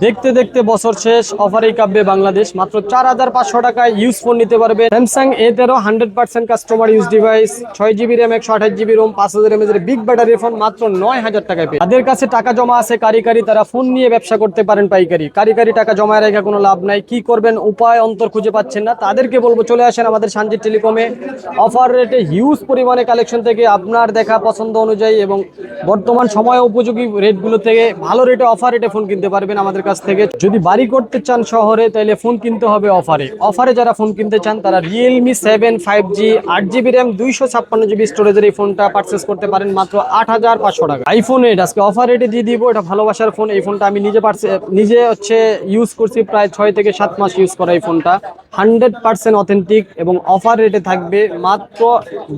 দেখতে দেখতে বছর শেষ, অফারেই কাঁপবে বাংলাদেশ। মাত্র 4500 টাকায় ইউজ ফোন নিতে পারবে। Samsung A13 100% customer use device, 6GB RAM 128GB ROM 5000 mAh big battery phone মাত্র 9000 টাকায় পেয়ে। তাদের কাছে টাকা জমা আছে কারিকারি, তারা ফোন নিয়ে ব্যবসা করতে পারেন পাইকারি। কারিকারি টাকা জমায় রেখে কোনো লাভ নাই। কি করবেন উপায় অন্তর খুঁজে পাচ্ছেন না, তাদেরকে বলবো চলে আসেন আমাদের সানজিদ টেলিকমে। অফার রেটে হিউজ পরিমাণে কালেকশন থেকে আপনার দেখা পছন্দ অনুযায়ী এবং বর্তমান সময় উপযোগী রেটগুলো থেকে ভালো রেটে অফার রেটে ফোন কিনতে পারবেন আমাদের কাছ থেকে। যদি বাড়ি করতে চান শহরে, তাহলে ফোন কিনতে হবে অফারে যারা ফোন কিনতে চান তারা Realme 7 5G 8GB RAM 256GB স্টোরেজের এই ফোনটা পারচেস করতে পারেন মাত্র 8500 টাকা। আইফোন 8 আজকে অফার রেটে দিয়ে দিব। এটা ভালোবাসার ফোন। এই ফোনটা আমি নিজে ইউজ করছি, প্রায় 6 থেকে 7 মাস ইউজ করা এই ফোনটা 100% অথেন্টিক এবং অফার রেটে থাকবে মাত্র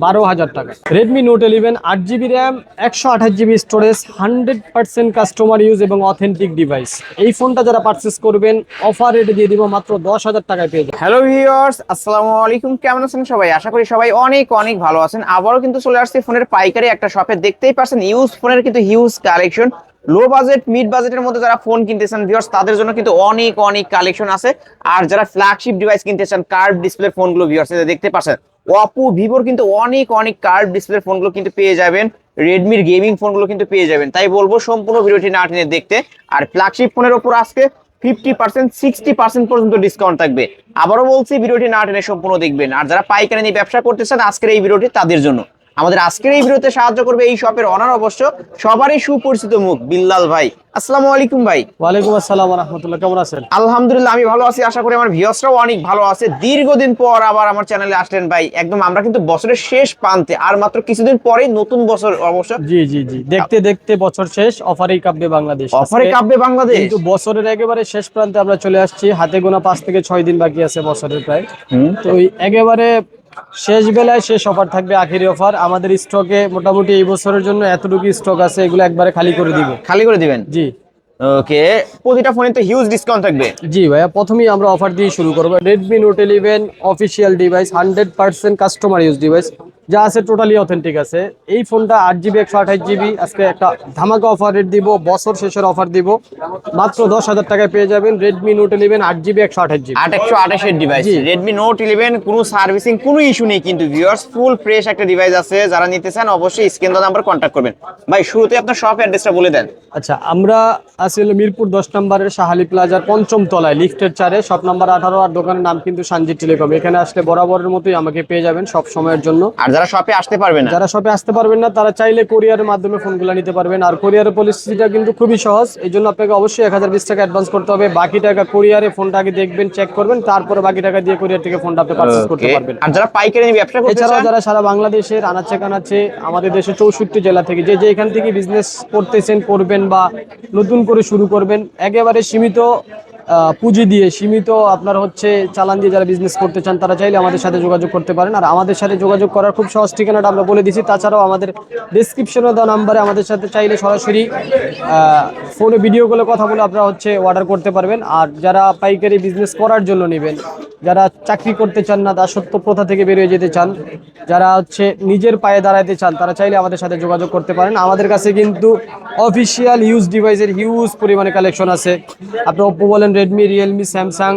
12000 টাকা। Redmi note 11 8GB RAM 128GB storage 100% customer use এবং অথেন্টিক ডিভাইস। এই ফোনটা যারা পারচেস করবেন অফার রেটে দিয়ে দিব মাত্র 10000 টাকায় পেয়ে যাবেন। হ্যালো ভিউয়ার্স, আসসালামু আলাইকুম। কেমন আছেন সবাই? আশা করি সবাই অনেক অনেক ভালো আছেন। আবারও কিন্তু চলে আসছে ফোনের পাইকারি একটা শপে। দেখতেই পাচ্ছেন ইউজ ফোনের কিন্তু huge collection. Low budget mid বাজেটের মধ্যে যারা ফোন কিনতেছেন ভিউয়ার্স, তাদের জন্য কিন্তু অনেক অনেক কালেকশন আছে। আর যারা ফ্ল্যাগশিপ ডিভাইস কিনতে চান, কার্ভ ডিসপ্লে ফোনগুলো ভিউয়ার্স দেখতে পাচ্ছেন, অপো ভিভোর কিন্তু অনেক অনেক কার্ভ ডিসপ্লে ফোনগুলো কিন্তু পেয়ে যাবেন। রেডমির গেমিং ফোনগুলো কিন্তু পেয়ে যাবেন। তাই বলবো সম্পূর্ণ ভিডিওটি না টেনে দেখতে। আর ফ্ল্যাগশিপ ফোনের উপর আজকে 50% 60% পর্যন্ত ডিসকাউন্ট থাকবে। আবারও বলছি, ভিডিওটি না টেনে সম্পূর্ণ দেখবেন। আর যারা পাইকারি নিয়ে ব্যবসা করতেছেন, আজকের এই ভিডিওটি তাদের জন্য। আমাদের আজকের এই ভিডিওতে সাহায্য করবে এই শপের অনার, অবশ্য সবারই সুপরিচিত মুখ, বিল্লাল ভাই। আসসালামু আলাইকুম ভাই। ওয়ালাইকুম আসসালাম ওয়া রাহমাতুল্লাহ। কেমন আছেন? আলহামদুলিল্লাহ, আমি ভালো আছি। আশা করি আমার ভিউয়ার্সরাও অনেক ভালো আছে। দীর্ঘদিন পর আবার আমার চ্যানেলে আসলেন ভাই। একদম আমরা কিন্তু বছরের শেষ প্রান্তে, আর মাত্র কিছুদিন পরেই নতুন বছর অবশ্য। জি জি জি, দেখতে দেখতে বছর শেষ, অফারেই কাঁপবে বাংলাদেশ। অফারে কাঁপবে বাংলাদেশ। কিন্তু বছরের একেবারে শেষ প্রান্তে আমরা চলে আসছি। হাতে গোনা 5 থেকে 6 দিন বাকি আছে বছরের প্রায়। তো ওই একেবারে শেষ বেলায় শেষ অফার থাকবে, আখেরি অফার। আমাদের স্টকে মোটামুটি এই বছরের জন্য এতটুকু স্টক আছে, এগুলো একবারে খালি করে দিব। খালি করে দিবেন? জি। ওকে, প্রতিটা ফোনে তো হিউজ ডিসকাউন্ট থাকবে। জি ভাইয়া, প্রথমেই আমরা অফার দিয়ে শুরু করবো। Redmi note 11 official device, 100% customer use device, যা আছে টোটালি অথেন্টিক আছে। এই ফোনটা 8GB 128GB আজকে একটা ধামাকা অফার রেট দিব, বছর শেষের অফার দিব। মাত্র 10000 টাকায় পেয়ে যাবেন রেডমি নোট 11 8GB 128GB। 128 এর ডিভাইস রেডমি নোট 11, কোনো সার্ভিসিং কোনো ইস্যু নেই কিন্তু ভিউয়ার্স, ফুল ফ্রেশ একটা ডিভাইস আছে। যারা নিতে চান অবশ্যই স্ক্রিন দেওয়া নাম্বার কন্টাক্ট করবেন। ভাই শুরুতে আপনার শপ অ্যাড্রেসটা বলে দেন। আচ্ছা, আমরা আছি হলো মিরপুর 10 নম্বরের শাহালি প্লাজার 5ম তলায়, লিফটের 4-এ, শপ নাম্বার 18। আর দোকানের নাম কিন্তু সানজিদ টেলিকম। এখানে আসলে বরাবরের মতোই আমাকে পেয়ে যাবেন সব সময়ের জন্য। আর যারা শপে আসতে পারবেন না, যারা শপে আসতে পারবেন না, তারা চাইলে কোরিয়ারের মাধ্যমে ফোনগুলো নিতে পারবেন। আর কোরিয়ারের পলিসিটা কিন্তু খুবই সহজ। এই জন্য আপনাকে অবশ্যই 1020 টাকা অ্যাডভান্স করতে হবে। বাকি টাকা কোরিয়ারে ফোনটা আগে দেখবেন, চেক করবেন, তারপরে বাকি টাকা দিয়ে কোরিয়ার থেকে ফোনটা আপনি পারচেজ করতে পারবেন। আর যারা পাইকারি নিয়ে ব্যবসা করতে চান, এছাড়াও যারা সারা বাংলাদেশের আনাচে কানাচে আমাদের দেশে 64 জেলা থেকে যে এখান থেকে বিজনেস করতেছেন, করবেন বা নতুন করে শুরু করবেন, একেবারে সীমিত পুঁজি দিয়ে, সীমিত আপনার চালান দিয়ে যারা বিজনেস করতে চান, তারা চাইলে আমাদের সাথে যোগাযোগ করতে পারেন। আর আমাদের সাথে যোগাযোগ করার খুব সহজ ঠিকানাটা আমরা বলে দিচ্ছি। তাছাড়াও আমাদের ডেসক্রিপশনে দেওয়া নাম্বারে আমাদের সাথে চাইলে সরাসরি ফোনে ভিডিও কলে কথা বলে আপনারা অর্ডার করতে পারবেন। আর যারা পাইকারি বিজনেস করার জন্য নেবেন, যারা চাকরি করতে চান না, দাসত্ব প্রথা থেকে বেরিয়ে যেতে চান, যারা নিজের পায়ে দাঁড়াতে চান, তারা চাইলে আমাদের সাথে যোগাযোগ করতে পারেন। আমাদের কাছে কিন্তু অফিসিয়াল ইউজ ডিভাইসের হিউজ পরিমাণে কালেকশন আছে। আপনি ওপ্পো বলেন, Redmi, Realme, Samsung,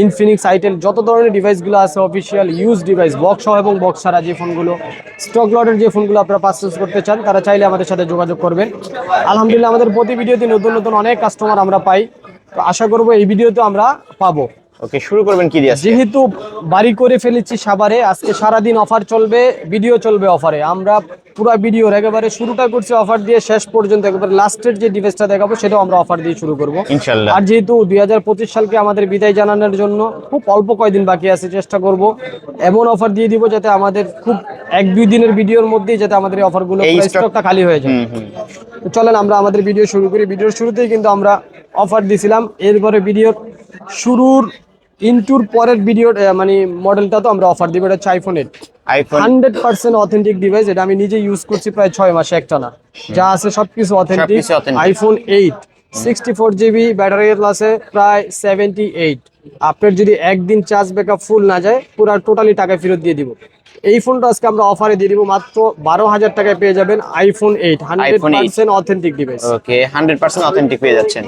Infinix, itel, যত ধরনের ডিভাইসগুলো আছে অফিসিয়াল ইউজ ডিভাইস, বক্স সহ এবং বক্স ছাড়া যে ফোনগুলো, স্টক লটের যে ফোনগুলো আপনারা পারচেজ করতে চান, তারা চাইলে আমাদের সাথে যোগাযোগ করবেন। আলহামদুলিল্লাহ, আমাদের প্রতি ভিডিওতে নতুন নতুন অনেক কাস্টমার আমরা পাই। তো আশা করবো এই ভিডিওতে আমরা পাবো। ওকে, শুরু করবেন কি দিয়ে? যেহেতু বাড়ি করে ফেলেছি সাভারে, আজকে সারাদিন অফার চলবে, ভিডিও চলবে অফারে। আমরা পুরো ভিডিওর একেবারে শুরুটা করছি অফার দিয়ে, শেষ পর্যন্ত একেবারে লাস্টের যে ডিভাইসটা দেখাবো সেটাও আমরা অফার দিয়ে শুরু করবো ইনশাআল্লাহ। আর যেহেতু 2025 সালকে আমাদের বিদায় জানানোর জন্য খুব অল্প কয়দিন বাকি আছে, চেষ্টা করব এমন অফার দিয়ে দিব যাতে আমাদের খুব 1-2 দিনের ভিডিওর মধ্যেই যাতে আমাদের এই অফারগুলো, স্টকটা খালি হয়ে যায়। তো চলেন আমরা আমাদের ভিডিও শুরু করি। ভিডিওর শুরুতেই কিন্তু আমরা অফার দিয়েছিলাম। এরপরে ভিডিওর শুরুর ইনটুর পরের ভিডিও মানে মডেলটা তো আমরা অফার দিব। এটা হচ্ছে আইফোন 8, 100% অথেন্টিক ডিভাইস। এটা আমি নিজে ইউজ করছি প্রায় 6 মাসে একটানা, যা আছে সবকিছু অথেন্টিক। আইফোন 8 64GB ব্যাটারি আছে, প্রায় 78। আপনার যদি একদিন চার্জ ব্যাকআপ ফুল না যায়, পুরো টোটালি টাকা ফেরত দিয়ে দিব। এই ফোনটা আজকে আমরা অফারে দিয়ে দিব মাত্র 12,000 টাকায় পেয়ে যাবেন আইফোন 8 100% অথেন্টিক ডিভাইস। ওকে, 100% অথেন্টিক পেয়ে যাচ্ছেন।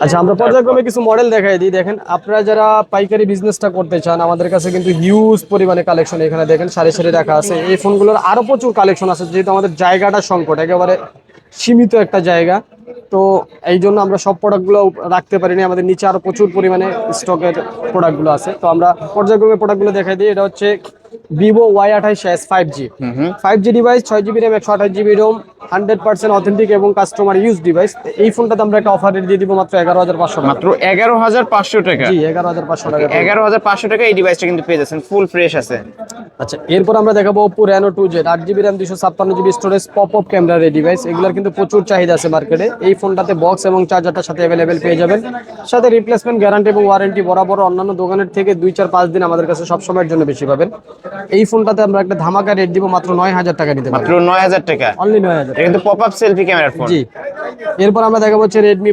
আচ্ছা, আমরা পর্যায়ক্রমে কিছু মডেল দেখাই দিই। দেখেন, আপনারা যারা পাইকারি বিজনেসটা করতে চান, আমাদের কাছে কিন্তু হিউজ পরিমাণে কালেকশন এখানে দেখেন সারি সারি রাখা আছে। এই ফোনগুলোর আরো প্রচুর কালেকশন আছে, যেহেতু আমাদের জায়গাটা সংকট, একেবারে সীমিত একটা জায়গা, তো এই জন্য আমরা সব প্রোডাক্টগুলো রাখতে পারিনি। আমাদের নিচে আরো প্রচুর পরিমাণে স্টকের প্রোডাক্টগুলো আছে, তো আমরা পর্যায়ক্রমে প্রোডাক্টগুলো দেখাই দিই। এটা হচ্ছে Vivo Y28s 5G 5G device, 6GB RAM, 128GB ROM, 100% authentic এবং কাস্টমার ইউজ ডিভাইস। এই ফোনটাতে আমরা একটা অফার দিয়ে দিব মাত্র 11,500 টাকা। মাত্র 11,500 টাকা? জি, 11,500 টাকা। 11,500 টাকা এই ডিভাইসটা কিন্তু পেয়ে যাচ্ছেন, ফুল ফ্রেশ আছে। আচ্ছা, এরপর আমরা দেখাবো Oppo Reno 2Z 8GB RAM, 256GB storage, pop up ক্যামেরার এই ডিভাইস। এগুলোর কিন্তু প্রচুর চাহিদা আছে মার্কেটে। এই ফোনটাতে বক্স এবং চার্জারটার সাথে অ্যাভেলেবেল পেয়ে যাবেন, সাথে রিপ্লেসমেন্ট গ্যারান্টি এবং ওয়ারেন্টি বরাবর অন্যান্য দোকানের থেকে 2-4-5 দিন আমাদের কাছে সব সময়ের জন্য বেশি পাবেন। এই ফোনটাতে আমরা একটা ধামাকা রেট দিব মাত্র 9,000 টাকা নিতে মাত্র পারবেন। 9,000 টাকা? অনলি 9,000। এটা কিন্তু পপ আপ সেলফি ক্যামেরার ফোন। জি। এরপর আমরা দেখাবো হচ্ছে Redmi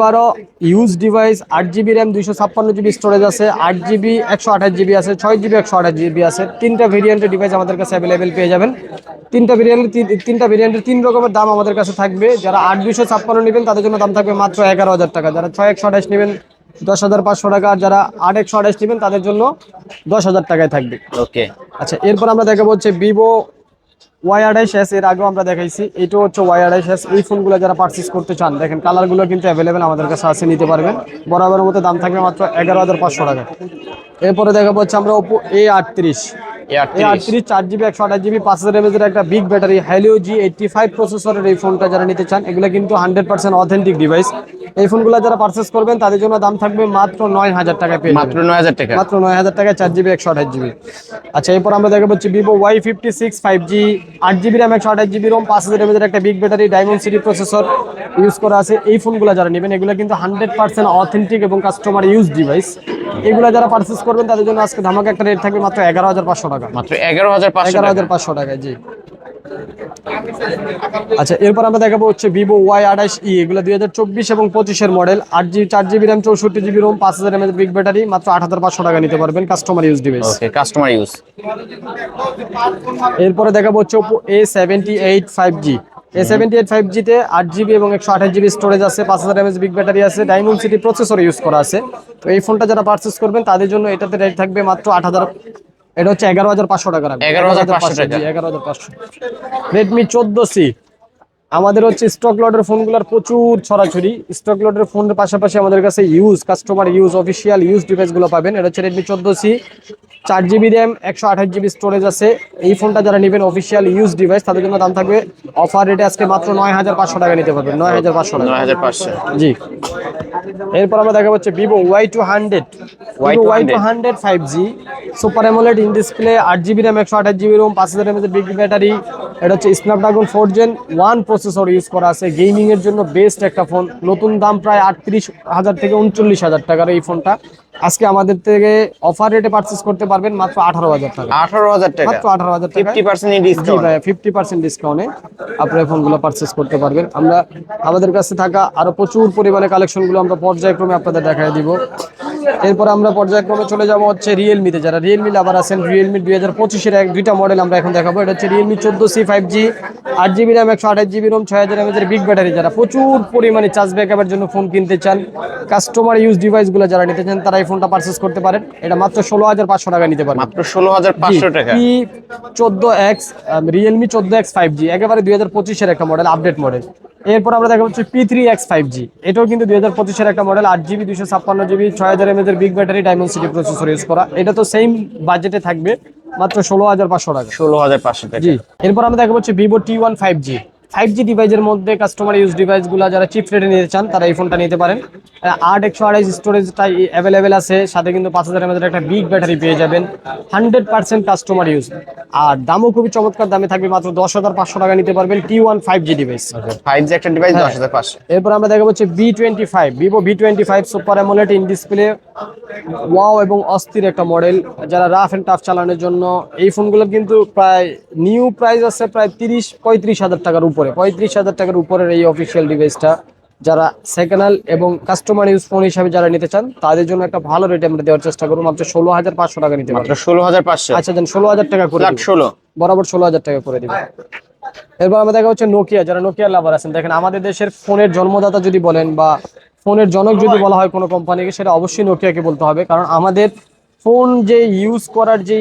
12 use device, 8GB RAM, 256GB storage আছে, 8GB 128GB আছে, 6GB 128GB আছে। তিনটা ভেরিয়েন্টের ডিভাইস আমাদের কাছে অ্যাভেলেবেল পেয়ে যাবেন। তিনটা ভেরিয়েন্টের 3 রকমের দাম আমাদের কাছে থাকবে। যারা 8-256 নেবেন তাদের জন্য দাম থাকবে মাত্র 11,000 টাকা। যারা 6-128 নেবেন 10,500 টাকা, আর যারা 8-128 নেবেন তাদের জন্য 10,000 টাকায় থাকবে। ওকে। আচ্ছা, এরপর আমরা দেখাবো হচ্ছে ভিভো Y28s। এর আগেও আমরা দেখাইছি, এটা হচ্ছে Y28s। এই ফোনগুলো যারা পারচেজ করতে চান, দেখেন কালারগুলো কিন্তু অ্যাভেলেবেল আমাদের কাছে আছে, নিতে পারবেন। বরাবরের মতো দাম থাকবে মাত্র 11,500 টাকা। এরপরে দেখাবো হচ্ছে আমরা Oppo A38 4GB 128GB 5000 mAh এর একটা বিগ ব্যাটারি, Helio G85 প্রসেসরের এই ফোনটা যারা নিতে চান, এগুলো কিন্তু 100% অথেন্টিক ডিভাইস। এই ফোনগুলো যারা পারচেজ করবেন তাদের জন্য দাম থাকবে মাত্র 9,000 টাকায় পেয়ে যাবেন। মাত্র 9,000 টাকা? মাত্র 9,000 টাকায় 4GB 128GB। আচ্ছা, এরপর আমরা দেখাবো হচ্ছে Vivo Y56 5G 8GB RAM, 128GB ROM, 5000 mAh এর একটা big battery, Dimensity processor use করা আছে। এই ফোনগুলো যারা নেবেন, এগুলো কিন্তু 100% অথেন্টিক এবং কাস্টমার ইউজ ডিভাইস। এগুলো যারা পারচেজ করবেন তাদের জন্য আজকে ধামাকা একটা রেট থাকবে মাত্র 11,500 টাকা। মাত্র 11,500 টাকা? 11,500 টাকায়, জি। আচ্ছা, এরপর আমরা দেখাবো হচ্ছে ভিভো Y28e। এগুলো 2024 এবং 25 এর model, 4GB RAM, 64GB ROM, 5000 mAh big battery, মাত্র 8,500 টাকা নিতে পারবেন, customer use device. Okay, customer use. এরপরে দেখাবো হচ্ছে Oppo A78 5G। A78 5G তে 8GB এবং 128GB স্টোরেজ আছে, 5000 mAh বিগ ব্যাটারি আছে, ডায়মন্ড সিটি প্রসেসর ইউজ করা আছে। তো এই ফোনটা যারা পারচেজ করবেন তাদের জন্য এটাতে রেট থাকবে মাত্র 8,000। এটা হচ্ছে 11,500 টাকা। 11,500 টাকা? 11,500। Redmi 14C। আমাদের হচ্ছে স্টক লটের ফোনগুলোর প্রচুর ছড়াছড়ি। স্টক লটের ফোনের পাশাপাশি আমাদের কাছে use, customer use, official use ডিভাইসগুলো পাবেন। এটা হচ্ছে Redmi 14C, 4GB RAM, 128GB storage আছে। এই ফোনটা যারা নেবেন অফিসিয়াল ইউজ ডিভাইস, তাদের জন্য দাম থাকবে অফার রেটে আজকে মাত্র 9,500 টাকা নিতে পারবেন। 9,500 টাকা। 9,500? জি। এরপর আমরা দেখা হচ্ছে Vivo Y200 5G super AMOLED in display, 8GB RAM, 128GB ROM, 5000 mAh big battery. এটা হচ্ছে স্ন্যাপড্রাগন 4 Gen 1 প্রসেসর ইউজ করা আছে। গেমিং এর জন্য বেস্ট একটা ফোন। নতুন দাম প্রায় 38,000 থেকে 39,000 টাকার এই ফোনটা আজকে আমাদের থেকে অফার রেটে পারচেজ করতে পারবেন মাত্র 18,000 টাকা। 18,000 টাকা? মাত্র 18,000 টাকা, 50% জি ডিসকাউন্ট? ভাই, 50% ডিসকাউন্টে আপনারা ফোনগুলো পারচেজ করতে পারবেন। আমরা আমাদের কাছে থাকা আরো প্রচুর পরিমাণে কালেকশনগুলো আমরা পর্যায়ক্রমে আপনাদের দেখায় দিব। এরপর আমরা পর্যায়ক্রমে চলে যাব হচ্ছে রিয়েলমিতে। যারা রিয়েলমি লাভার আছেন, রিয়েলমি 2025 এর দুইটা মডেল আমরা এখন দেখাবো। এটা হচ্ছে Realme 14C 5G 8GB RAM, 128GB ROM, 6000 mAh big battery. যারা প্রচুর পরিমাণে চার্জ ব্যাকআপের জন্য ফোন কিনতে চান, কাস্টমার ইউজ ডিভাইসগুলো যারা নিতে চান, তারা এই ফোনটা পারচেজ করতে পারেন। এটা মাত্র 16,500 টাকা নিতে পারবেন। মাত্র 16,500 টাকা? P14X রিয়েলমি 14X 5G একেবারে 2025 এর একটা মডেল, আপডেট মডেল। এরপর আমরা দেখা হচ্ছে P3X 5G। এটাও কিন্তু 2025 এর একটা model, 8GB 256GB 6000 mAh big battery, Dimensity processor use করা। এটা তো সেম বাজেটে থাকবে মাত্র 16,500 টাকা। 16,500 টাকা? জি। এরপর আমরা দেখা হচ্ছে Vivo T1 5G 5G ডিভাইসের মধ্যে কাস্টমার ইউজ ডিভাইসগুলো যারা চিপ রেটে নিতে চান, তারা এই ফোনটা নিতে পারেন। 8/128 স্টোরেজটা অ্যাভেলেবেল আছে, সাথে কিন্তু 5000 mAh একটা বিগ ব্যাটারি পেয়ে যাবেন, 100% কাস্টমার ইউজ। আর দামও খুবই চমৎকার দামে থাকবে, মাত্র 10,500 টাকা নিতে পারবেন T1 5G ডিভাইস। 5G একটা ডিভাইস 10,500? এরপর আমরা দেখাবো হচ্ছে V25 Vivo V25 super AMOLED in display, wow এবং অস্থির একটা মডেল। যারা রাফ এন্ড টাফ চালানোর জন্য, এই ফোনগুলোর কিন্তু প্রায় নিউ প্রাইস আছে প্রায় 30-35 হাজার টাকার উপরে, 35,000 টাকার উপরের এই অফিসিয়াল ডিভাইসটা যারা সেকেন্ড হ্যান্ড এবং কাস্টমার ইউজ ফোন হিসাবে যারা নিতে চান তাদের জন্য একটা ভালো রেটে আমরা দেওয়ার চেষ্টা করবো, মাত্র 16,500 টাকা নিতে মাত্র পারবেন। 16,500। আচ্ছা দেন 16,000 টাকা করে লাখ দিবো। 16। বরাবর 16,000 টাকা করে দিবেন। এরপর আমরা দেখা হচ্ছে নোকিয়া, যারা নোকিয়া লাভার আছেন, দেখেন আমাদের দেশের ফোনের জন্মদাতা যদি বলেন বা ফোনের জনক যদি বলা হয় কোনো কোম্পানিকে, সেটা অবশ্যই নোকিয়াকে বলতে হবে। কারণ আমাদের ফোন যে ইউজ করার যে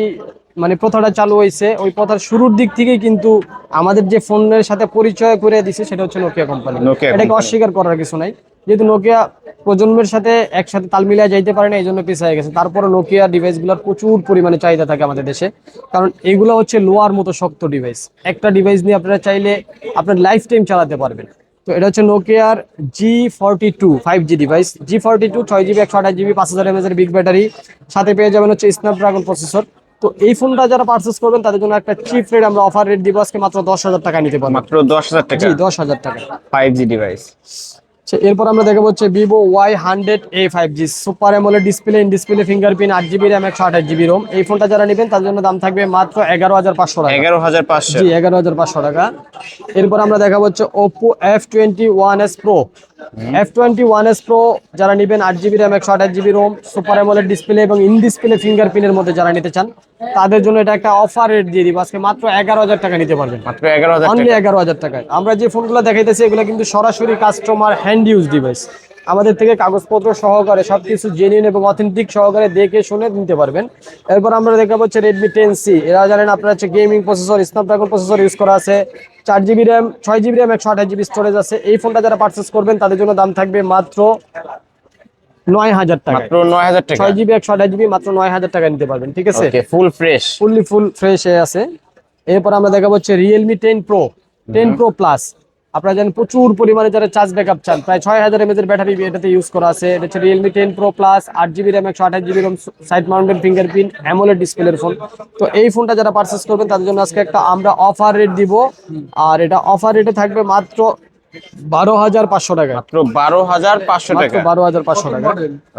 মানে প্রথাটা চালু হয়েছে, ওই প্রথার শুরুর দিক থেকেই কিন্তু আমাদের যে ফোনের সাথে পরিচয় করে দিছে সেটা হচ্ছে নোকিয়া কোম্পানি। নোকিয়া এটাকে কোম্পানি। অস্বীকার করার কিছু নাই। যেহেতু নোকিয়া প্রজন্মের সাথে একসাথে তাল মিলিয়ে যাইতে পারে না, এই জন্য পিছিয়ে গেছে। তারপরে নোকিয়া ডিভাইসগুলোর প্রচুর পরিমাণে চাহিদা থাকে আমাদের দেশে, কারণ এগুলো হচ্ছে লোহার মতো শক্ত ডিভাইস। একটা ডিভাইস নিয়ে আপনারা চাইলে আপনার লাইফ টাইম চালাতে পারবেন। তো এটা হচ্ছে নোকিয়ার G42 5G device. G42 6GB 128GB 5000 mAh এর বিগ ব্যাটারি, সাথে পেয়ে যাবেন হচ্ছে স্ন্যাপড্রাগন প্রসেসর। তো এই ফোনটা যারা পারচেস করবেন তাদের জন্য একটা চিপ রেট আমরা অফার রেট দিব আজকে, মাত্র 10,000 টাকা নিতে পারবেন। মাত্র 10,000 টাকা। জি 10,000 টাকা। 5G device. আচ্ছা, এরপর আমরা দেখাবো হচ্ছে Vivo Y100A 5G super AMOLED display, in display fingerprint, 8GB RAM 128GB ROM. এই ফোনটা যারা নেবেন তাদের জন্য দাম থাকবে মাত্র 11,500 টাকা। 11,500। জি 11,500 টাকা। এরপর আমরা দেখাবো হচ্ছে Oppo F21s Pro। F21s Pro যারা নেবেন, 8GB RAM 128GB ROM, super AMOLED display এবং ইন ডিসপ্লে ফিঙ্গারপ্রিন্টের মধ্যে যারা নিতে চান তাদের জন্য এটা একটা অফার রেট দিয়ে দিব আজকে, মাত্র 11,000 টাকা নিতে পারবেন। মাত্র 11,000 অনলি টাকা। 11,000 টাকায়। আমরা যে ফোনগুলো দেখাইতেছি এগুলো কিন্তু সরাসরি কাস্টমার হ্যান্ড ইউজ ডিভাইস। আমাদের থেকে কাগজপত্র সহকারে সবকিছু জেনুইন এবং অথেন্টিক সহকারে দেখে শুনে নিতে পারবেন। এরপর আমরা দেখাবো হচ্ছে Redmi 10C। এরা জানেন আপনার হচ্ছে gaming processor, Snapdragon processor use করা আছে, 4GB RAM 6GB RAM 128GB storage আছে। এই ফোনটা যারা পারচেস করবেন তাদের জন্য দাম থাকবে মাত্র 9,000 টাকা। মাত্র 9,000 টাকা। 6GB 128GB মাত্র 9,000 টাকা নিতে পারবেন, ঠিক আছে? ওকে, ফুল ফ্রেশ। ফুল ফ্রেশ আছে। এরপর আমরা দেখাবো হচ্ছে Realme 10 Pro 10 Pro Plus। আপনারা জানেন প্রচুর পরিমাণে যারা চার্জ ব্যাকআপ চান, প্রায় 6,000 mAh এর ব্যাটারি এটাতে ইউজ করা আছে। এটা হচ্ছে Realme 10 Pro Plus, 8GB RAM 128GB ROM, side mounted fingerprint, AMOLED ডিসপ্লের ফোন। তো এই ফোনটা যারা পারচেস করবেন তাদের জন্য আজকে একটা আমরা অফার রেট দিব, আর এটা অফার রেটে থাকবে মাত্র 12,500 টাকা। মাত্র 12,500 মাত্র টাকা। 12,500 টাকা।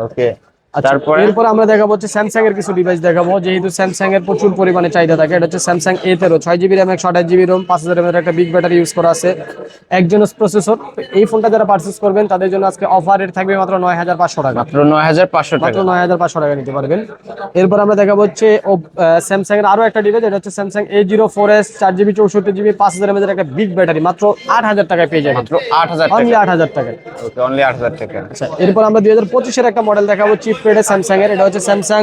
ওকে, আচ্ছা, তারপরে এরপর আমরা দেখাবো হচ্ছে স্যামসাং এর কিছু ডিভাইস দেখাবো, যেহেতু স্যামসাং এর প্রচুর পরিমাণে চাহিদা থাকে। এটা হচ্ছে Samsung A13 6GB RAM 128GB ROM, 5000 mAh একটা বিগ ব্যাটারি ইউজ করা আছে, একজনস প্রসেসর। এই ফোনটা যারা পারচেস করবেন তাদের জন্য আজকে অফার রেট থাকবে মাত্র 9,500 টাকা। মাত্র 9,500 মাত্র টাকা। 9,500 টাকা নিতে পারবেন। এরপর আমরা দেখাবো হচ্ছে স্যামসাং এর আরো একটা ডিভাইস, এটা হচ্ছে Samsung A04s 4GB 64GB 5000 mAh একটা বিগ ব্যাটারি, মাত্র 8,000 টাকায় পেয়ে যাবেন। মাত্র 8,000 অনলি টাকা। 8,000 টাকায়। ওকে, অনলি 8,000 টাকা। আচ্ছা, এরপর আমরা 2025 এর একটা মডেল দেখাবো চিপ রেটে স্যামসাং এর। এটা হচ্ছে Samsung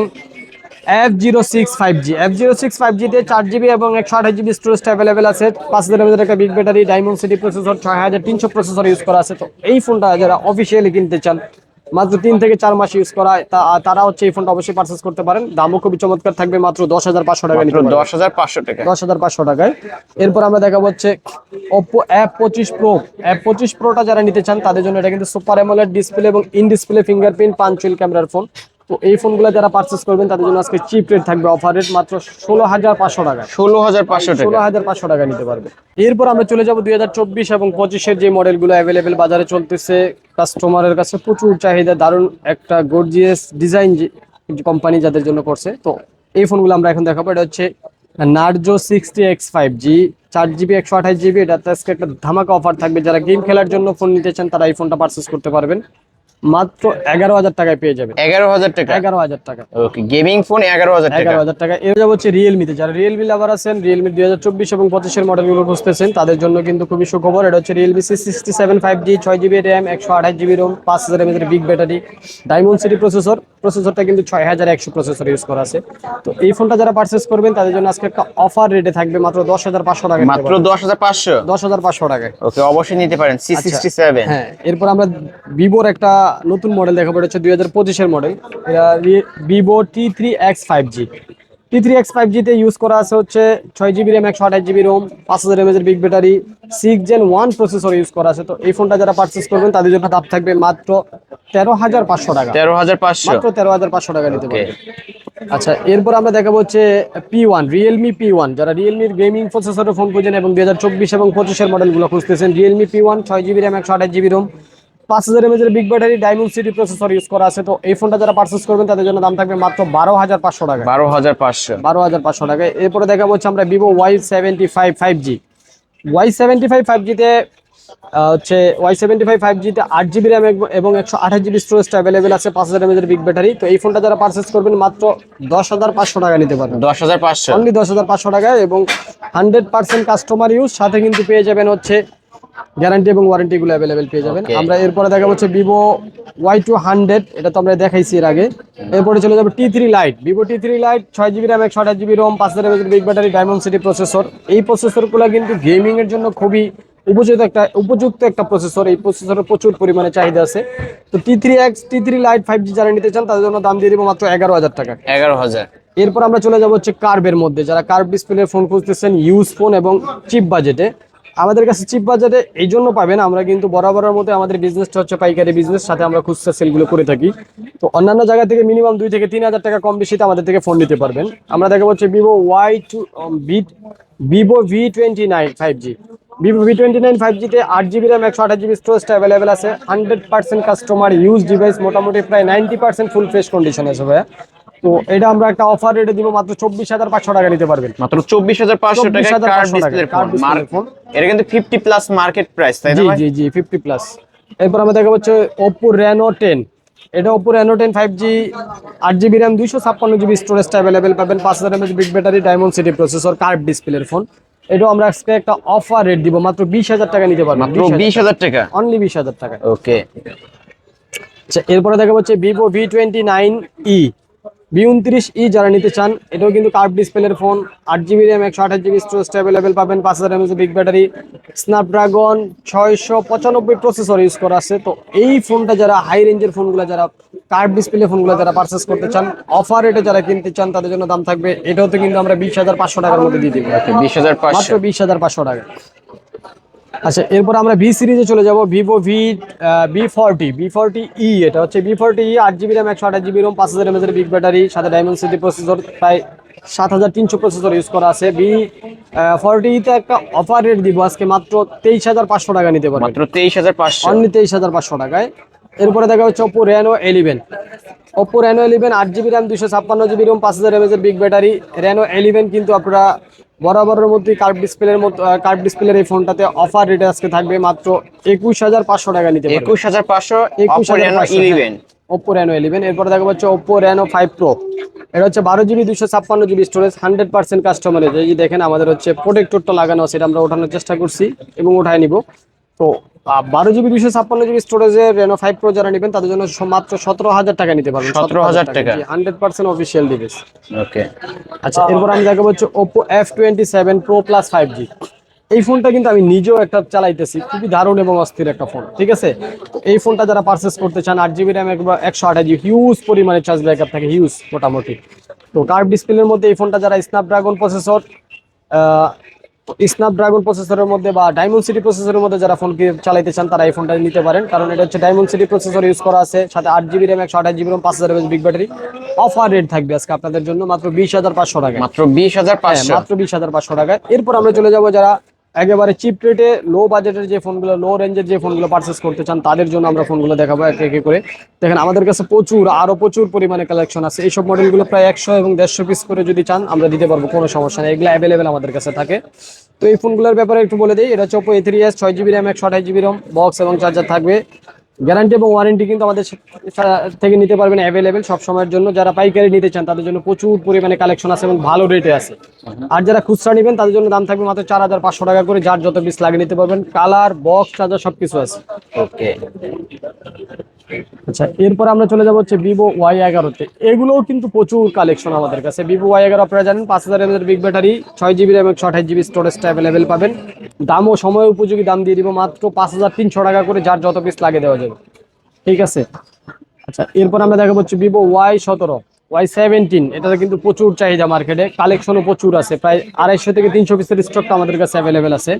F06 5G। F06 5G তে 4GB এবং 128GB স্টোরেজ অ্যাভেলেবেল আছে, 5000 mAh একটা big battery, Dimensity processor, 6300 processor use করা আছে। তো এই ফোনটা যারা অফিসিয়ালি কিনতে চান, মাত্র 3 থেকে 4 মাস ইউজ করা, তারা হচ্ছে এই ফোনটা অবশ্যই পারচেস করতে পারেন। দামও খুবই চমৎকার থাকবে, মাত্র 10,500 টাকা মাত্র নিতে পারবেন। 10,500 টাকা। 10,500 টাকায়। এরপর আমরা দেখাবো হচ্ছে Oppo F25 Pro। F25 Proটা যারা নিতে চান তাদের জন্য এটা কিন্তু সুপার অ্যামোলেড ডিসপ্লে এবং ইন ডিসপ্লে ফিঙ্গারপ্রিন্ট পাঞ্চুয়াল ক্যামেরার ফোন। তো এই ফোনগুলো যারা পারচেস করবেন তাদের জন্য আজকে চিপ রেট থাকবে, অফার রেট মাত্র 16,500 টাকা। 16,500 টাকা। 16,500 টাকা নিতে পারবে। এরপর আমরা চলে যাব 2024 এবং 25-এর যে মডেলগুলো অ্যাভেলেবেল বাজারে চলতেছে, কাস্টমারের কাছে প্রচুর চাহিদা, দারুণ একটা গর্জিয়াস ডিজাইন কোম্পানি যাদের জন্য করছে। তো এই ফোনগুলো আমরা এখন দেখাবো। এটা হচ্ছে Narzo 60X 5G 4GB 128GB। এটাতে আজকে একটা ধামাকা অফার থাকবে, যারা গেম খেলার জন্য ফোন নিতে চান তারা এই ফোনটা পারচেস করতে পারবেন, মাত্র 11,000 টাকায় পেয়ে যাবেন। 11,000 টাকা। 11,000 টাকা। ওকে, গেমিং ফোন 11,000 টাকা। 11,000 টাকা। এর যাব হচ্ছে রিয়েলমিতে, যারা রিয়েলমি লাভার আছেন, রিয়েলমি 2024 এবং 25-এর মডেলগুলো খুঁজতেছেন তাদের জন্য কিন্তু খুবই সুখবর। এটা হচ্ছে Realme C67 5G 6GB RAM 128GB ROM, 5000 mAh big battery, Dimensity প্রসেসরটা কিন্তু 6100 প্রসেসর ইউজ করা আছে। তো এই ফোনটা যারা পারচেস করবেন তাদের জন্য আজকে একটা অফার রেটে থাকবে, মাত্র 10,500 টাকা। মাত্র 10,500। 10,500 টাকায়। ওকে, অবশ্যই নিতে পারেন C67। হ্যাঁ, এরপর আমরা ভিভোর একটা নতুন মডেল দেখাবো। এটা হচ্ছে 2025-এর মডেল। এটা Vivo T3X 5G। T3X 5G তে ইউজ করা আছে হচ্ছে 6GB RAM 128GB ROM, 5000 mAh big battery, 6 Gen 1 processor use করা আছে। তো এই ফোনটা যারা পারচেস করবেন তাদের জন্য দাম থাকবে মাত্র 13,500 টাকা। 13,500। মাত্র 13,500 টাকা নিতে পারবেন। আচ্ছা, এরপর আমরা দেখাবো হচ্ছে P1 রিয়েলমি P1। যারা রিয়েলমির গেমিং প্রসেসরের ফোন খুঁজেন এবং 2024 এবং 25-এর মডেলগুলো খুঁজতেছেন, Realme P1 6GB RAM 128GB ROM, 5000 mAh big battery, Dimensity processor use করা আছে। তো এই ফোনটা যারা পারচেস করবেন তাদের জন্য দাম থাকবে মাত্র 12,500 টাকা। 12,500। 12,500 টাকায়। এরপরে দেখাবো হচ্ছে আমরা Vivo Y75 5G। Y75 5G তে হচ্ছে Y75 5G-তে 8GB র্যাম এবং 128GB স্টোরেজ অ্যাভেলেবেল আছে, 5000 mAh বিগ ব্যাটারি। তো এই ফোনটা যারা পারচেস করবেন মাত্র 10,500 টাকা নিতে পারবেন, 10,500। অনলি 10,500 টাকায়, এবং 100% কাস্টমার ইউজ, সাথে কিন্তু পেয়ে যাবেন হচ্ছে গ্যারান্টি এবং ওয়ারেন্টি গুলো অ্যাভেলেবেল পেয়ে যাবেন। Okay. আমরা এরপরে দেখাবো হচ্ছে ভিভো Y200, এটা তো আমরা দেখাইছি এর আগে। এরপরে চলে যাবে T3 lite, Vivo T3 lite, 6GB RAM 128GB ROM, 5000 mAh big battery, Dimensity processor. এই প্রসেসরগুলো কিন্তু গেমিং এর জন্য খুবই উপযুক্ত একটা প্রসেসর। এই প্রসেসরের প্রচুর পরিমাণে চাহিদা আছে। তো T3 লাইট 5G যারা নিতে চান তাদের জন্য দাম দিয়ে দিব মাত্র 11,000 টাকা। 11,000। এরপর আমরা চলে যাব হচ্ছে কার্ভের মধ্যে, যারা কার্ভ ডিসপ্লে ফোন খুঁজতেছেন ইউজ ফোন এবং চিপ বাজেটে, আমাদের কাছে চিপ বাজেটে এই জন্য পাবেন, আমরা কিন্তু বরাবরের মধ্যে আমাদের বিজনেসটা হচ্ছে পাইকারি বিজনেস, সাথে আমরা খুচরা সেলগুলো করে থাকি। তো অন্যান্য জায়গা থেকে মিনিমাম 2 থেকে 3,000 টাকা কম বেশিতে আমাদের থেকে ফোন নিতে পারবেন। আমরা দেখাবো হচ্ছে Vivo V29 5G। Vivo V29 5G-তে 8GB RAM 128GB storage available আছে, 100% কাস্টমার ইউজ ডিভাইস, মোটামুটি প্রায় 90% ফুল ফ্রেশ কন্ডিশন আছে ভাইয়া। তো এটা আমরা একটা অফার রেটে দিব, মাত্র 24,500 টাকা নিতে পারবেন, মাত্র 24,500 টাকা কার্ভ ডিসপ্লে ফোন। এটা কিন্তু 50+ মার্কেট প্রাইস, তাই না ভাই? জি 50+। এরপর আমরা দেখা হচ্ছে Oppo Reno 10, এটা Oppo Reno 10 5G, 8GB RAM 256GB storage available পাবেন, 5000 mAh big battery, Dimensity processor, curve ডিসপ্লের ফোন। এটাও আমরা আজকে একটা অফার রেট দিব, মাত্র 20,000 টাকা নিতে পারবেন, মাত্র 20,000 টাকা, অনলি 20,000 টাকা। ওকে। আচ্ছা, এরপরে দেখা হচ্ছে ভিভো V29e, V29e যারা নিতে চান, এটাও কিন্তু কার্ভ ডিসপ্লের phone, 8GB RAM 128GB storage available পাবেন, 5000 mAh big battery, Snapdragon 695 processor use করা আছে। তো এই ফোনটা যারা হাই রেঞ্জের ফোনগুলো, যারা কার্ভ ডিসপ্লে ফোনগুলো যারা পারচেস করতে চান, অফার রেটে যারা কিনতে চান, তাদের জন্য দাম থাকবে এটাও তো কিন্তু আমরা 20,500 টাকার মধ্যে দিয়ে দিব, 20,500, মাত্র 20,500 টাকা। আচ্ছা, এরপর আমরা ভি সিরিজে চলে যাব, ভিভো V40E, এটা হচ্ছে V40E, 8GB RAM 128GB ROM, 5000 mAh big battery, সাথে ডায়মন্ড সিটি প্রসেসর, প্রায় 7300 প্রসেসর ইউজ করা আছে। V40E-তে একটা অফার রেট দিব আজকে, মাত্র 23,500 টাকা নিতে পারবেন, মাত্র 23,500, অনলি 23,500 টাকায়। এরপরে দেখা হচ্ছে Oppo Reno 11, Oppo Reno 11, 8GB RAM 256GB ROM, 5000 mAh big battery. Reno 11 কিন্তু আপনারা বরাবরের মধ্যে কার্ভ ডিসপ্লের এই ফোনটাতে অফার রেটে আজকে থাকবে মাত্র 21,500 টাকা নিতে পারবেন, 21,500 Oppo Reno 11। Oppo Reno 11। এরপরে দেখা হচ্ছে Oppo Reno 5 Pro, এটা হচ্ছে 12GB 256GB স্টোরেজ, 100% কাস্টমারের। এই যে দেখেন আমাদের হচ্ছে প্রোটেক্টরটা লাগানো আছে, এটা আমরা ওঠানোর চেষ্টা করছি এবং উঠায় নিব। তো 12GB 256GB স্টোরেজের Reno 5 Pro যারা নেবেন তাদের জন্য মাত্র 17,000 টাকা নিতে পারবেন, 17,000 টাকা, 100% অফিসিয়াল ডিভাইস। ওকে। আচ্ছা, এরপর আমি দেখাবো হচ্ছে Oppo F27 Pro Plus 5G। এই ফোনটা কিন্তু আমি নিজেও একটা চালাইতেছি, খুবই দারুণ এবং অস্থির একটা ফোন, ঠিক আছে। এই ফোনটা যারা পারচেস করতে চান, 8GB র্যাম 128GB, হিউজ পরিমাণে চার্জ ব্যাকআপ থাকে, হিউজ মোটামুটি। তো কার্ভ ডিসপ্লের মধ্যে এই ফোনটা যারা স্ন্যাপড্রাগন প্রসেসরের মধ্যে বা ডায়মন্ড সিটি প্রসেসরের মধ্যে যারা ফোন চালাইতে চান, তারা এই ফোনটা নিতে পারেন, কারণ এটা হচ্ছে ডায়মন্ড সিটি প্রসেসর ইউজ করা আছে, সাথে 8GB RAM 128GB ROM, 5000 mAh big battery. Offer rate থাকবে আজকে আপনাদের জন্য মাত্র 20,500 টাকা, মাত্র 20,500, মাত্র 20,500 টাকায়। এরপর আমরা চলে যাব যারা একেবারে চিপ রেটে লো বাজেটের যে ফোনগুলো, লো রেঞ্জের যে ফোনগুলো পারচেস করতে চান, তাদের জন্য আমরা ফোনগুলো দেখাবো এক এক করে। দেখেন আমাদের কাছে প্রচুর পরিমাণে কালেকশন আছে। এইসব মডেলগুলো প্রায় 100 এবং 150 পিস করে যদি চান আমরা দিতে পারবো, কোনো সমস্যা নেই, এগুলো অ্যাভেলেবেল আমাদের কাছে থাকে। তো এই ফোনগুলোর ব্যাপারে একটু বলে দিই, এটা হচ্ছে Oppo A3s, 6GB RAM 128GB ROM, box এবং চার্জার থাকবে। গ্যারান্টি এবং ওয়ারেন্টি কিন্তু আমাদের থেকে নিতে পারবেন অ্যাভেলেবেল সব সময়ের জন্য। যারা পাইকারি নিতে চান তাদের জন্য প্রচুর পরিমাণে কালেকশন আছে এবং ভালো রেটে আছে। আর যারা খুচরা নেবেন তাদের জন্য দাম থাকবে মাত্র 4,500 টাকা করে, যার যত পিস লাগিয়ে নিতে পারবেন, কালার, বক্স, চার্জার সবকিছু আছে, ওকে। আচ্ছা, এরপর আমরা চলে যাবো হচ্ছে Vivo Y11-তে। এগুলোও কিন্তু প্রচুর কালেকশন আমাদের কাছে। Vivo Y11 আপনারা জানেন 5000 mAh big battery, 6GB RAM 128GB স্টোরেজটা অ্যাভেলেবেল পাবেন। দামও সময় উপযোগী দাম দিয়ে দিব, মাত্র 5,300 টাকা করে, যার যত পিস লাগে দেওয়া যাবে, ঠিক আছে। আচ্ছা, এরপর আমরা দেখাবো হচ্ছে Vivo Y17, Y17, এটাতে কিন্তু প্রচুর চাহিদা মার্কেটে, কালেকশনও প্রচুর আছে, প্রায় 250 থেকে 300 পিসের স্টকটা আমাদের কাছে অ্যাভেলেবেল আছে।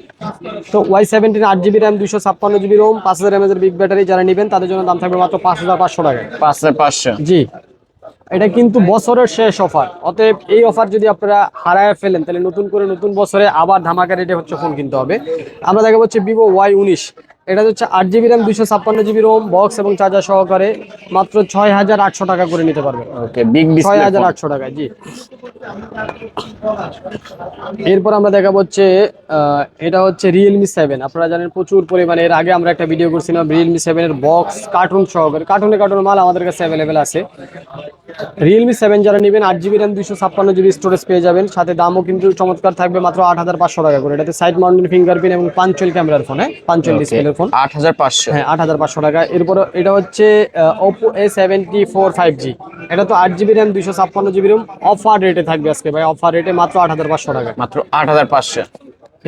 তো Y17 8GB RAM 256GB ROM, 5000 mAh big battery, যারা নেবেন তাদের জন্য দাম থাকবে মাত্র 5,500 টাকা, 5,500, জি। এটা কিন্তু বছরের শেষ অফার, অতএব এই অফার যদি আপনারা হারায় ফেলেন তাহলে নতুন বছরে আবার ধামাকা রেটে হচ্ছে ফোন কিনতে হবে। আমরা দেখাবো হচ্ছে Vivo Y19, এটা হচ্ছে 8 GB RAM 256 GB ROM box এবং চার্জার সহকারে মাত্র 6800 টাকা করে নিতে পারবেন। ওকে, বিগ ডিসপ্লে 6800 টাকায়, জি। এরপর আমরা দেখাবো হচ্ছে এটা হচ্ছে রিয়েলমি 7। আপনারা জানেন প্রচুর পরিমাণে, এর আগে আমরা একটা ভিডিও করছিলাম রিয়েলমি 7 এর বক্স কার্টুন সহকারে, কার্টুনে মাল আমাদের কাছে অ্যাভেলেবেল আছে। রিয়েলমি 7 যারা নেবেন 8 জিবি র্যাম 256 জিবি স্টোরেজ পেয়ে যাবেন, সাথে দামও কিন্তু চমৎকার থাকবে মাত্র 8500 টাকা করে। এটাতে সাইড মাউন্টেড ফিঙ্গারপ্রিন্ট এবং পাঞ্চুয়াল ক্যামেরার ফোন, হ্যাঁ পাঞ্চুয়াল ডিসপ্লের ফোন, 8500। হ্যাঁ 8500 টাকা। এরপর এটা হচ্ছে Oppo A74 5G। এটা তো 8 GB RAM 256 GB ROM, offer রেটে থাকবে আজকে ভাই, অফার রেটে মাত্র 8500 টাকা। মাত্র 8500।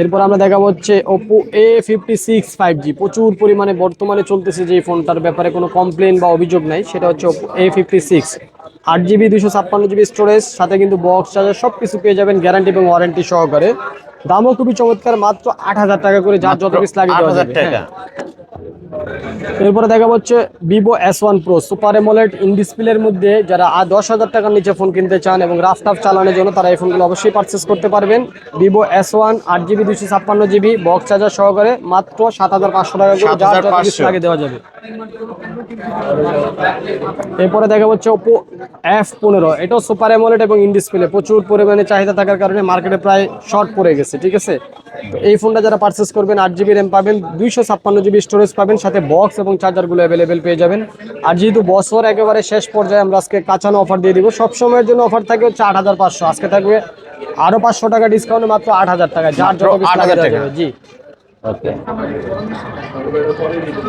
এরপর আমরা দেখাবো হচ্ছে Oppo A56 5G। প্রচুর পরিমাণে বর্তমানে চলতেছে যে ফোনটার ব্যাপারে কোনো কমপ্লেন বা অভিযোগ নাই, সেটা হচ্ছে Oppo A56। 8 GB 256 GB storage, সাথে কিন্তু বক্স চার্জার সব কিছু পেয়ে যাবেন গ্যারান্টি এবং ওয়ারেন্টি সহকারে। দামও খুবই চমৎকার, মাত্র 8000 টাকা করে, যার যত পিস লাগে দেওয়া যাবে। হ্যাঁ। এরপরে দেখাবো হচ্ছে Vivo S1 Pro super AMOLED in ডিসপ্লের মধ্যে। যারা 10,000 টাকার নিচে ফোন কিনতে চান এবং রাফ টাফ চালানোর জন্য, তারা এই ফোনগুলো অবশ্যই পারচেস করতে পারবেন। Vivo S1 8 GB 256 GB box charger সহকারে মাত্র 7500 টাকা করে, যার যত পিস লাগে দেওয়া যাবে। এরপরে দেখাবো হচ্ছে Oppo F15। এটাও সুপার অ্যামোলেড এবং ইন ডিসপ্লে, প্রচুর পরিমাণে চাহিদা থাকার কারণে মার্কেটে প্রায় শর্ট পড়ে গেছে, ঠিক আছে। তো এই ফোনটা যারা পারচেস করবেন 8 জিবি র্যাম পাবেন, 256 জিবি স্টোরেজ পাবেন, সাথে বক্স এবং চার্জারগুলো অ্যাভেলেবেল পেয়ে যাবেন। আর যেহেতু বছর একেবারে শেষ পর্যায়ে, আমরা আজকে কাঁচানো অফার দিয়ে দিব। সব সময়ের জন্য অফার থাকে হচ্ছে 8500, আজকে থাকবে আরো 500 টাকা ডিসকাউন্টে মাত্র 8000 টাকা, যার যত পিস লাগে দেওয়া যাবে, জি। ওকে,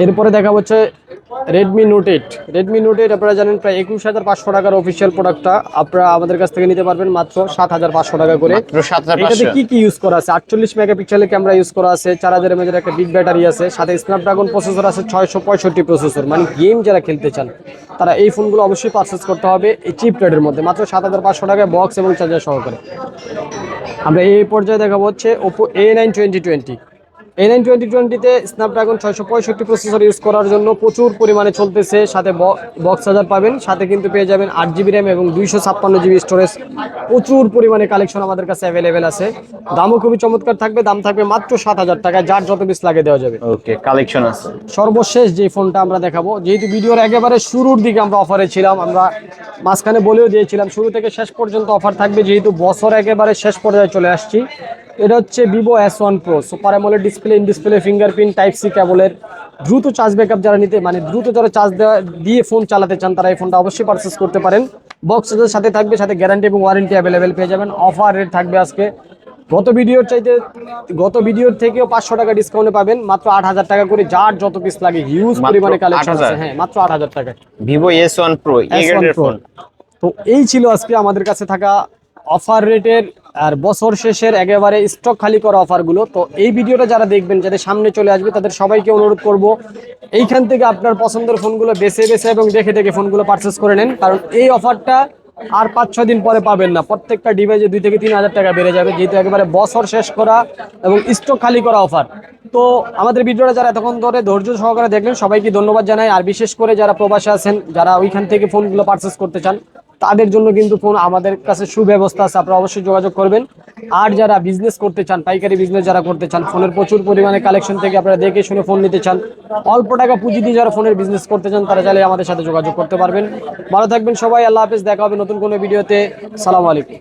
এরপরে দেখা হচ্ছে Redmi Note 8। Redmi Note 8 আপনারা জানেন প্রায় 21500 টাকার অফিসিয়াল প্রোডাক্টটা আপনারা আমাদের কাছ থেকে নিতে পারবেন মাত্র 7500 টাকা করে। মাত্র 7500। এটাতে কি কি ইউজ করা আছে? 48 মেগাপিক্সেলের ক্যামেরা ইউজ করা আছে, 4000 mAh এর একটা বিগ ব্যাটারি আছে, সাথে স্ন্যাপড্রাগন প্রসেসর আছে 665 প্রসেসর। মানে গেম যারা খেলতে চান তারা এই ফোনগুলো অবশ্যই পারচেজ করতে হবে এই চিপ রেটের মধ্যে, মাত্র 7500 টাকায় বক্স এবং চার্জার সহকারে। আমরা এই পর্যায়ে দেখাবো হচ্ছে Oppo A9 2020। A9 2020-তে স্ন্যাপড্রাগন 665 প্রসেসর ইউজ করার জন্য প্রচুর পরিমাণে চলতেছে, সাথে বক্স চার্জার পাবেন, সাথে কিন্তু পেয়ে যাবেন 8 জিবি র্যাম এবং 256 জিবি স্টোরেজ। প্রচুর পরিমাণে কালেকশন আমাদের কাছে অ্যাভেলেবেল আছে, দামও খুবই চমৎকার থাকবে। দাম থাকবে মাত্র 7000 টাকা, যার যত পিস লাগে দেওয়া যাবে। ওকে, কালেকশন আছে। সর্বশেষ যে ফোনটা আমরা দেখাবো, যেহেতু ভিডিওর একেবারে শুরুর দিকে আমরা অফারে ছিলাম, আমরা মাঝখানে বলেও দিয়েছিলাম শুরু থেকে শেষ পর্যন্ত অফার থাকবে, যেহেতু বছর একেবারে শেষ পর্যায়ে চলে আসছি। এটা হচ্ছে Vivo S1 Pro super AMOLED display, in display fingerprint, type C কেবলের, দ্রুত চার্জ ব্যাকআপ যারা নিতে, মানে দ্রুত যারা চার্জ দিয়ে ফোন চালাতে চান, তারা এই ফোনটা অবশ্যই পারচেস করতে পারেন। বক্স চার্জার সাথে থাকবে, সাথে গ্যারান্টি এবং ওয়ারেন্টি অ্যাভেলেবেল পেয়ে যাবেন। অফার রেট থাকবে আজকে গত ভিডিওর থেকেও 500 টাকা ডিসকাউন্টে পাবেন, মাত্র 8000 টাকা করে, যার যত পিস লাগে। হিউজ পরিমাণে কালেকশন আছে, হ্যাঁ মাত্র 8000 টাকায় Vivo S1 Pro এর ফোন। তো এই ছিল আজকে আমাদের কাছে থাকা অফার রেটের আর বছর শেষের একেবারে স্টক খালি করা অফারগুলো। তো এই ভিডিওটা যারা দেখবেন, যাদের সামনে চলে আসবে, তাদের সবাইকে অনুরোধ করব এইখান থেকে আপনার পছন্দের ফোনগুলো বেছে বেছে এবং দেখে দেখে ফোনগুলো পারচেস করে নেন, কারণ এই অফারটা আর 5-6 দিন পরে পাবেন না। প্রত্যেকটা ডিভাইসে 2 থেকে 3000 টাকা বেড়ে যাবে, যেহেতু একেবারে বছর শেষ করা এবং স্টক খালি করা অফার। তো আমাদের ভিডিওটা যারা এতক্ষণ ধরে ধৈর্য সহকারে দেখলেন, সবাইকে ধন্যবাদ জানাই। আর বিশেষ করে যারা প্রবাসে আছেন, যারা ওইখান থেকে ফোনগুলো পারচেস করতে চান, তাদের জন্য কিন্তু ফোন আমাদের কাছে সুব্যবস্থা আছে, আপনারা অবশ্যই যোগাযোগ করবেন। আর যারা বিজনেস করতে চান, পাইকারি বিজনেস যারা করতে চান, ফোনের প্রচুর পরিমাণে কালেকশন থেকে আপনারা দেখে শুনে ফোন নিতে চান, অল্প টাকা পুঁজি দিয়ে যারা ফোনের বিজনেস করতে চান, তারা চাইলে আমাদের সাথে যোগাযোগ করতে পারবেন। ভালো থাকবেন সবাই, আল্লাহ হাফেজ, দেখা হবে নতুন কোনো ভিডিওতে। সালাম আলাইকুম।